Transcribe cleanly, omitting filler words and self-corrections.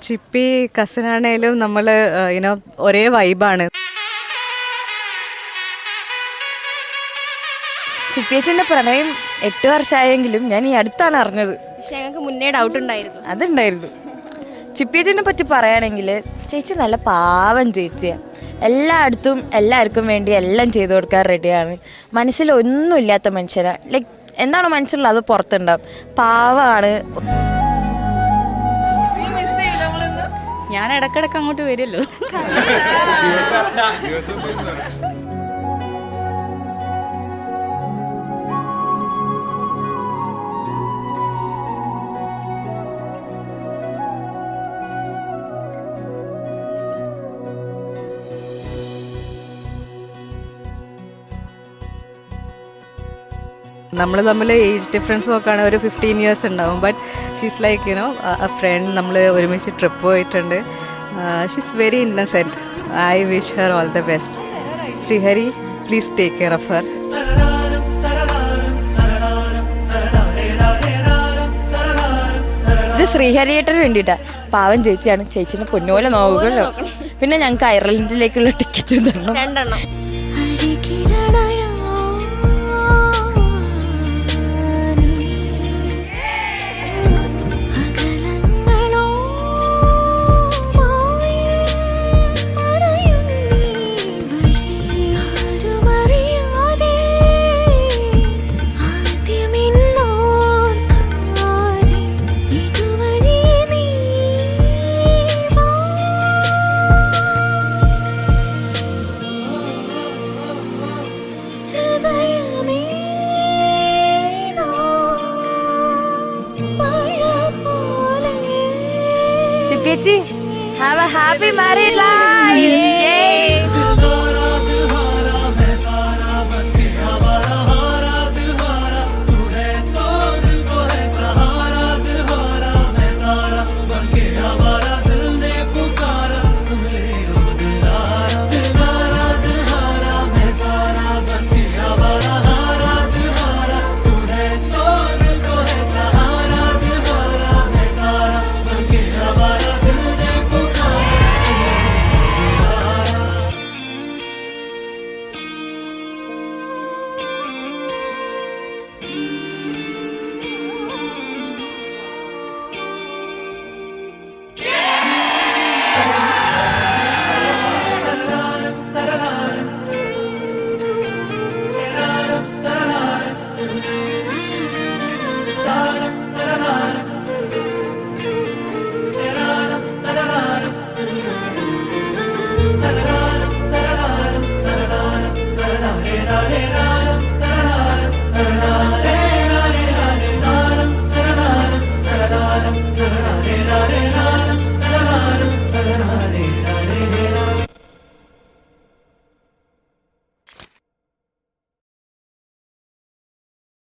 ചിപ്പി കസിനാണേലും നമ്മൾ യുനോ ഒരേ വൈബാണ്. ചിപ്പിയച്ചൻ്റെ പ്രണയം 8 വർഷമായെങ്കിലും ഞാൻ ഈ അടുത്താണ് അറിഞ്ഞത്. പക്ഷെ ഞങ്ങൾക്ക് മുന്നേ ഡൗട്ട് ഉണ്ടായിരുന്നു. അതുണ്ടായിരുന്നു. ചിപ്പിയച്ചനെ പറ്റി പറയുകയാണെങ്കിൽ ചേച്ചി നല്ല പാവം ചേച്ചിയാണ്. എല്ലായിടത്തും എല്ലാവർക്കും വേണ്ടി എല്ലാം ചെയ്തു കൊടുക്കാൻ റെഡിയാണ്. മനസ്സിൽ ഒന്നുമില്ലാത്ത മനുഷ്യനാണ്. ലൈക്ക് എന്താണ് മനസ്സിലുള്ളത് അത് പുറത്തുണ്ടാവും. പാവമാണ്. ഞാൻ ഇടക്കിടക്ക് അങ്ങോട്ട് വരുമല്ലോ. നമ്മൾ തമ്മിൽ ഏജ് ഡിഫറൻസ് നോക്കുകയാണെങ്കിൽ ഒരു 15 years ഉണ്ടാവും. But she's like you know a friend. നമ്മൾ ഒരുമിച്ച് ട്രിപ്പ് പോയിട്ടുണ്ട്. She's very innocent. I wish her all the best. Sreehari, please take care of her. ഇത് ശ്രീഹരിയേട്ടന് വേണ്ടിയിട്ടാണ്. പാവം ചേച്ചിയാണ്. ചേച്ചിനെ പൊന്നുപോലെ നോക്കുമല്ലോ. പിന്നെ ഞങ്ങൾക്ക് അയർലൻഡിലേക്കുള്ള ടിക്കറ്റ് തരണം. 2 എണ്ണം. ചിപ്പിയച്ചി, have a happy married life.